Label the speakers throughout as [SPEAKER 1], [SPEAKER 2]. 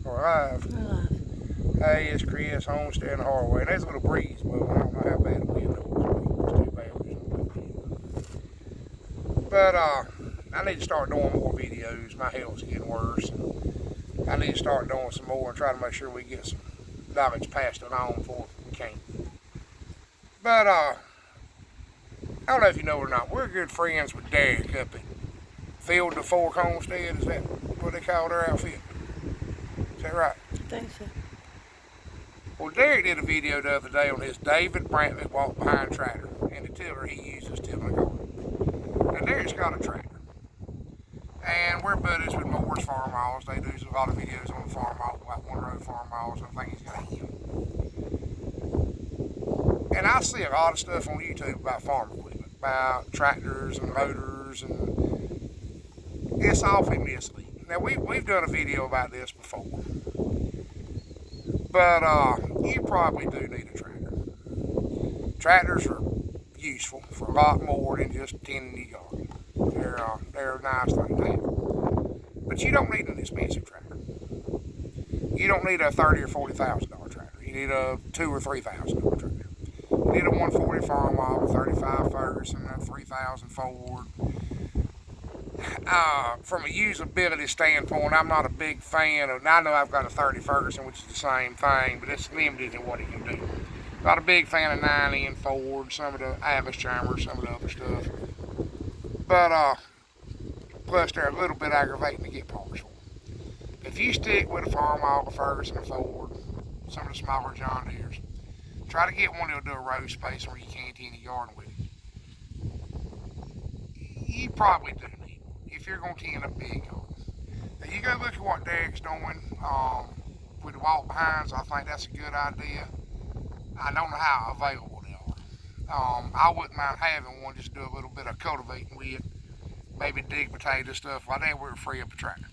[SPEAKER 1] We're live. Hey, it's Chris, Homesteaders and Hardware. And there's a little breeze blowing. I don't know how bad the wind is. It's too bad. But I need to start doing more videos. My health's getting worse. And I need to start doing some more and try to make sure we get some knowledge passed it on before we can. But I don't know if you know or not, we're good friends with Derek up at Field to Fork Homestead. Is that what they call their outfit? Is that right?
[SPEAKER 2] I think so.
[SPEAKER 1] Well, Derek did a video the other day on his David Brantley walk behind tractor and the tiller he uses tilling the garden. Now, Derek's got a tractor. And we're buddies with Moore's Farm Miles. They do a lot of videos on the farm mile, like One Road Farm Miles. I think he's got him. And I see a lot of stuff on YouTube about farm equipment, about tractors and motors, and it's awfully misleading. Now, we've done a video about this before, but you probably do need a tractor. Tractors are useful for a lot more than just tending your garden. They're a nice thing to have. But you don't need an expensive tractor. You don't need a $30,000 or $40,000 tractor. You need a $2,000 or $3,000 tractor. You need a 140 farm model, 35 Ferguson, a 3000 Ford. From a usability standpoint, I'm not a big fan of. I know I've got a 30 Ferguson, which is the same thing, but it's limited in what it can do. Not a big fan of 9N Ford, some of the Atlas Jammers, some of the other stuff. But plus they're a little bit aggravating to get parts for. If you stick with a farm model, a Ferguson, a Ford, some of the smaller John Deeres, try to get one that'll do a row space where you can't tend the garden with it. You probably do need one if you're going to tend a big garden. Now you go look at what Derek's doing with the walk behinds. I think that's a good idea. I don't know how available they are. I wouldn't mind having one, just do a little bit of cultivating with, maybe dig potato stuff like that. We're free up a tractor.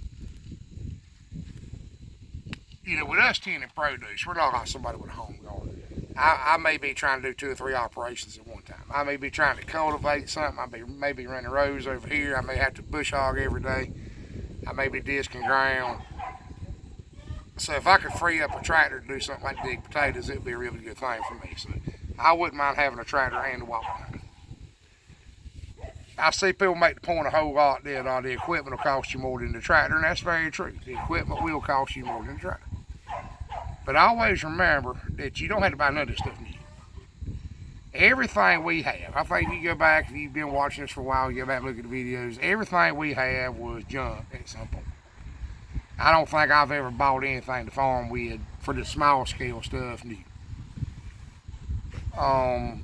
[SPEAKER 1] You know, with us tending produce, we're not like somebody with a home garden. I may be trying to do 2 or 3 operations at one time. I may be trying to cultivate something. I may be running rows over here. I may have to bush hog every day. I may be disking ground. So if I could free up a tractor to do something like dig potatoes, it'd be a really good thing for me. So I wouldn't mind having a tractor and a walk behind. I see people make the point a whole lot that the equipment will cost you more than the tractor, and that's very true. The equipment will cost you more than the tractor. But always remember that you don't have to buy none of this stuff new. Everything we have, I think if you go back, if you've been watching this for a while, you go back and look at the videos, everything we have was junk at some point. I don't think I've ever bought anything to farm with for the small scale stuff new. Now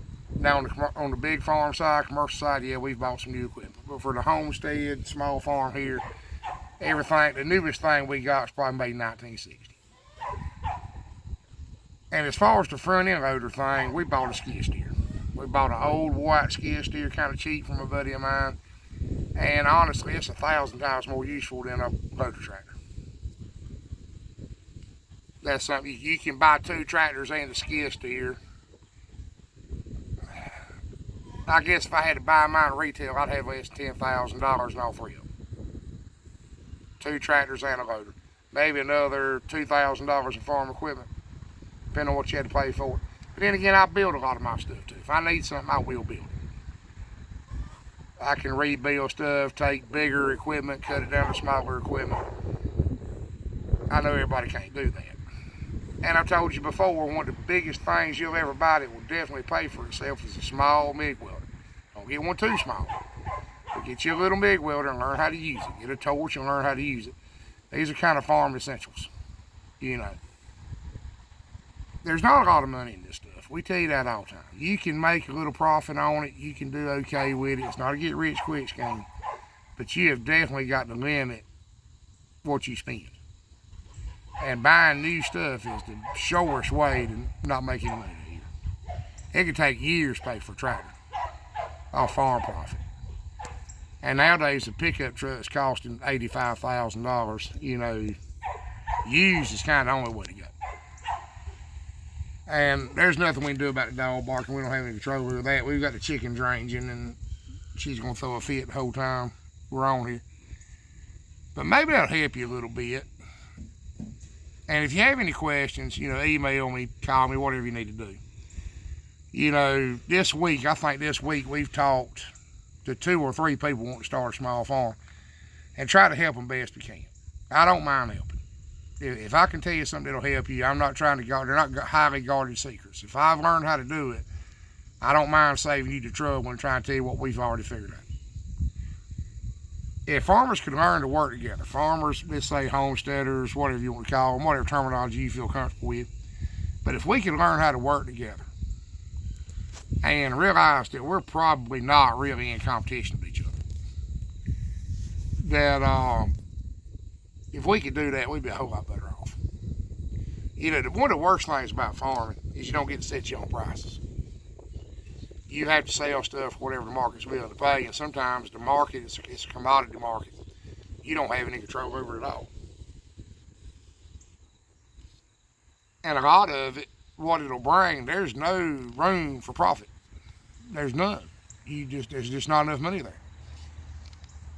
[SPEAKER 1] on the big farm side, commercial side, yeah, we've bought some new equipment. But for the homestead, small farm here, everything, the newest thing we got is probably made in 1960. And as far as the front end loader thing, we bought a skid steer. We bought an old white skid steer, kind of cheap from a buddy of mine. And honestly, it's 1,000 times more useful than a loader tractor. That's something, you can buy 2 tractors and a skid steer. I guess if I had to buy mine retail, I'd have less than $10,000 in all 3 of them. 2 tractors and a loader. Maybe another $2,000 in farm equipment, depending on what you had to pay for it. But then again, I build a lot of my stuff too. If I need something, I will build it. I can rebuild stuff, take bigger equipment, cut it down to smaller equipment. I know everybody can't do that. And I told you before, one of the biggest things you'll ever buy that will definitely pay for itself is a small MIG welder. Don't get one too small. But get you a little MIG welder and learn how to use it. Get a torch and learn how to use it. These are kind of farm essentials, you know. There's not a lot of money in this stuff. We tell you that all the time. You can make a little profit on it. You can do okay with it. It's not a get rich quick scheme. But you have definitely got to limit what you spend. And buying new stuff is the shortest way to not make any money here. It can take years to pay for a tractor off farm profit. And nowadays the pickup truck's costing $85,000. You know, used is kind of the only way to go. And there's nothing we can do about the dog barking. We don't have any control over that. We've got the chickens ranging, and she's going to throw a fit the whole time we're on here. But maybe that'll help you a little bit. And if you have any questions, email me, call me, whatever you need to do. This week, I think this week we've talked to 2 or 3 people wanting to start a small farm and try to help them best we can. I don't mind helping. If I can tell you something that'll help you, I'm not trying to guard. They're not highly guarded secrets. If I've learned how to do it, I don't mind saving you the trouble and trying to tell you what we've already figured out. If farmers could learn to work together, farmers, let's say homesteaders, whatever you want to call them, whatever terminology you feel comfortable with, but if we could learn how to work together and realize that we're probably not really in competition with each other, that if we could do that, we'd be a whole lot better off. One of the worst things about farming is you don't get to set your own prices. You have to sell stuff whatever the market's willing to pay, and sometimes the market is a commodity market. You don't have any control over it at all. And a lot of it, what it'll bring, there's no room for profit. There's none. There's just not enough money there.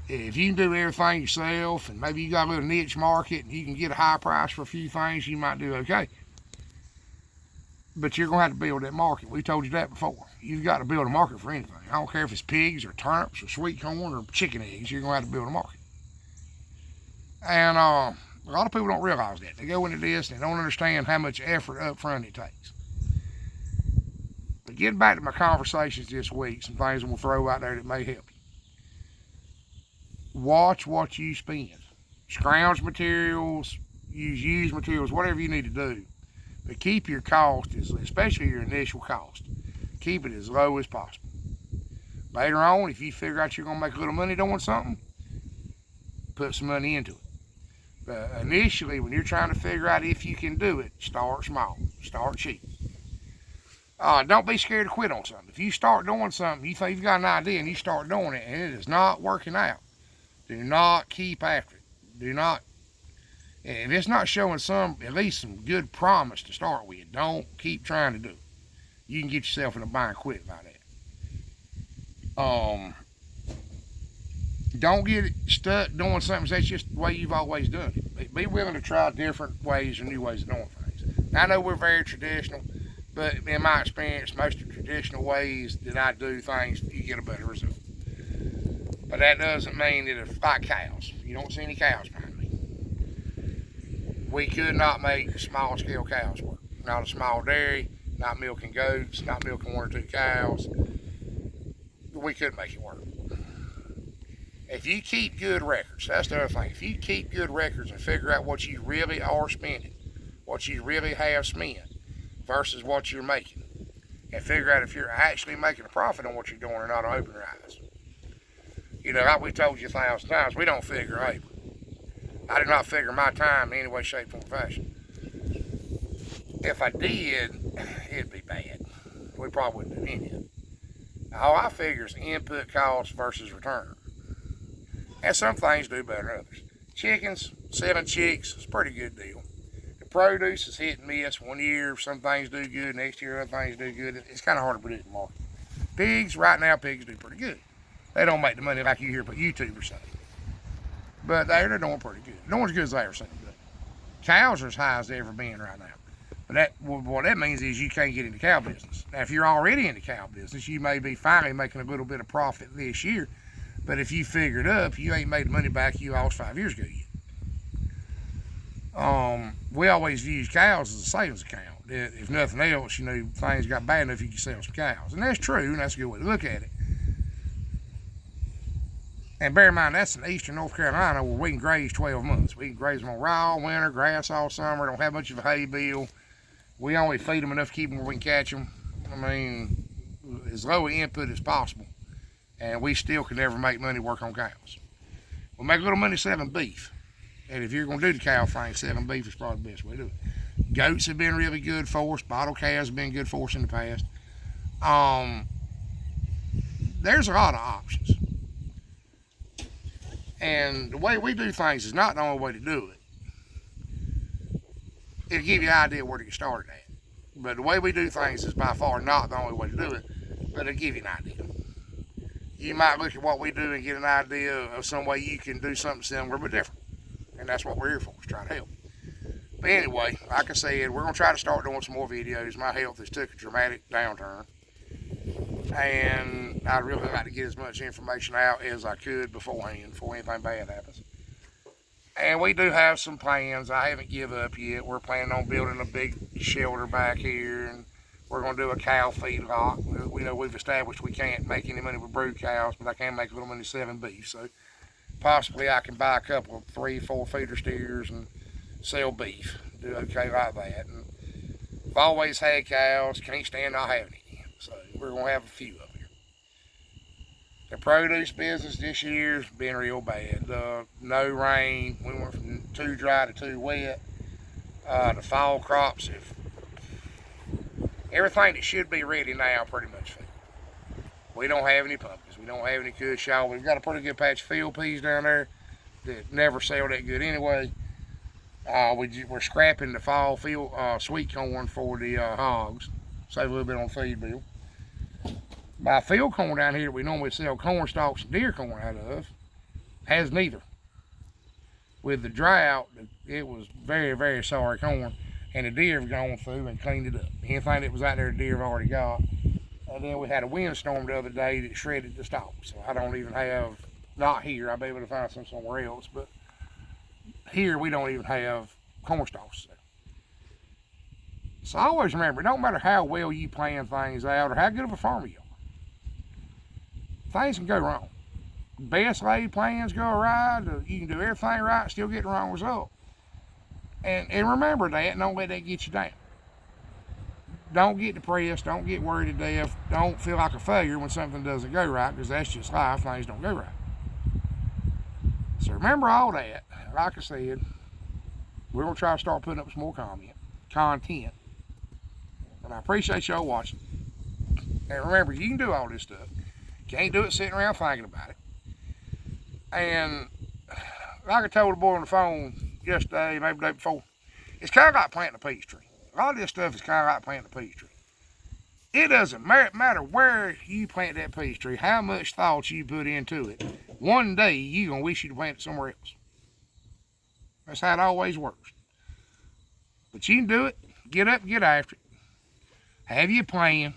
[SPEAKER 1] If you can do everything yourself, and maybe you got a little niche market, and you can get a high price for a few things, you might do okay. But you're going to have to build that market. We told you that before. You've got to build a market for anything. I don't care if it's pigs or turnips or sweet corn or chicken eggs. You're going to have to build a market. And a lot of people don't realize that. They go into this and they don't understand how much effort up front it takes. But getting back to my conversations this week, some things we'll throw out there that may help you. Watch what you spend. Scrounge materials, use used materials, whatever you need to do. But keep your cost, especially your initial cost, keep it as low as possible. Later on, if you figure out you're going to make a little money doing something, put some money into it. But initially, when you're trying to figure out if you can do it, start small, start cheap. Don't be scared to quit on something. If you start doing something, you think you've got an idea and you start doing it and it is not working out, do not keep after it. Do not. If it's not showing at least some good promise to start with, don't keep trying to do it. You can get yourself in a bind quick by that. Don't get stuck doing something that's just the way you've always done it. Be willing to try different ways or new ways of doing things. Now, I know we're very traditional, but in my experience, most of the traditional ways that I do things, you get a better result. But that doesn't mean that it's like cows. You don't see any cows behind me. We could not make small-scale cows work. Not a small dairy, not milking goats, not milking 1 or 2 cows. We couldn't make it work. If you keep good records, that's the other thing. If you keep good records and figure out what you really are spending, what you really have spent versus what you're making, and figure out if you're actually making a profit on what you're doing or not, open your eyes. Like we told you 1,000 times, we don't figure labor. I do not figure my time in any way, shape, form, or fashion. If I did, it'd be bad. We probably wouldn't do any of it. All I figure is input cost versus return. And some things do better than others. Chickens, selling chicks is a pretty good deal. The produce is hit and miss. One year, some things do good. Next year, other things do good. It's kind of hard to predict the market. Pigs, right now, pigs do pretty good. They don't make the money like you hear but YouTubers say. But they're doing pretty good. No as good as they ever seen. Cows are as high as they've ever been right now. But what that means is you can't get into cow business. Now, if you're already in the cow business, you may be finally making a little bit of profit this year. But if you figure it up, you ain't made the money back you lost 5 years ago yet. We always use cows as a savings account. If nothing else, things got bad enough, you can sell some cows. And that's true, and that's a good way to look at it. And bear in mind, that's in eastern North Carolina where we can graze 12 months. We can graze them on rye all winter, grass all summer, don't have much of a hay bill. We only feed them enough to keep them where we can catch them. As low input as possible. And we still can never make money work on cows. We'll make a little money selling beef. And if you're going to do the cow thing, selling beef is probably the best way to do it. Goats have been really good for us. Bottle calves have been good for us in the past. There's a lot of options. And the way we do things is not the only way to do it. It'll give you an idea where to get started at. But the way we do things is by far not the only way to do it, but it'll give you an idea. You might look at what we do and get an idea of some way you can do something similar but different. And that's what we're here for, is trying to help. But anyway, like I said, we're going to try to start doing some more videos. My health has took a dramatic downturn. And I'd really like to get as much information out as I could beforehand, before anything bad happens. And we do have some plans. I haven't given up yet. We're planning on building a big shelter back here, and we're going to do a cow feedlot. We know we've established we can't make any money with brood cows, but I can make a little money selling beef. So possibly I can buy a couple of 3-4 feeder steers and sell beef. Do okay like that. And I've always had cows. Can't stand not having any. So we're going to have a few up here. The produce business this year's been real bad. No rain. We went from too dry to too wet. The fall crops have everything that should be ready now pretty much failed. We don't have any pumpkins. We don't have any cushaw. We've got a pretty good patch of field peas down there that never sell that good anyway. We're scrapping the fall field sweet corn for the hogs. Save a little bit on feed bill. My field corn down here we normally sell corn stalks and deer corn out of has neither. With the drought, it was very, very sorry corn, and the deer have gone through and cleaned it up. Anything that was out there, the deer have already got. And then we had a windstorm the other day that shredded the stalks. So I don't even have, not here, I'll be able to find some somewhere else, but here we don't even have corn stalks. So always remember, it don't matter how well you plan things out or how good of a farmer you are. Things can go wrong. Best laid plans go right, you can do everything right, still get the wrong result. And remember that, and don't let that get you down. Don't get depressed, don't get worried to death, don't feel like a failure when something doesn't go right, because that's just life, things don't go right. So remember all that. Like I said, we're going to try to start putting up some more content. And I appreciate y'all watching. And remember, you can do all this stuff. You can't do it sitting around thinking about it. And like I told the boy on the phone yesterday, maybe the day before, it's kind of like planting a peach tree. A lot of this stuff is kind of like planting a peach tree. It doesn't matter where you plant that peach tree, how much thought you put into it. One day, you're going to wish you'd plant it somewhere else. That's how it always works. But you can do it. Get up and get after it. Have your plan.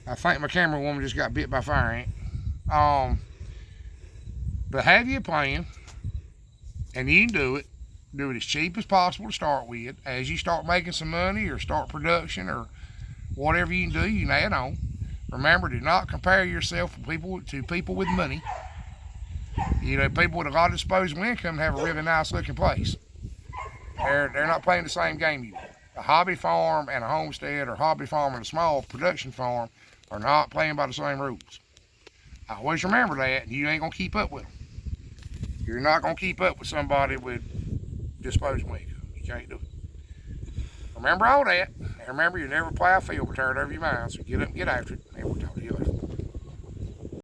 [SPEAKER 1] I think my camera woman just got bit by a fire ant. But have your plan. And you can do it. Do it as cheap as possible to start with. As you start making some money or start production or whatever you can do, you can add on. Remember, do not compare yourself to people with money. You know, people with a lot of disposable income have a really nice looking place. They're not playing the same game you do. A hobby farm and a homestead, or hobby farm and a small production farm, are not playing by the same rules. Always remember that, and you ain't gonna keep up with them. You're not gonna keep up with somebody with disposable income. You can't do it. Remember all that, and remember you never plow a field with turn over your mind. So get up and get after it.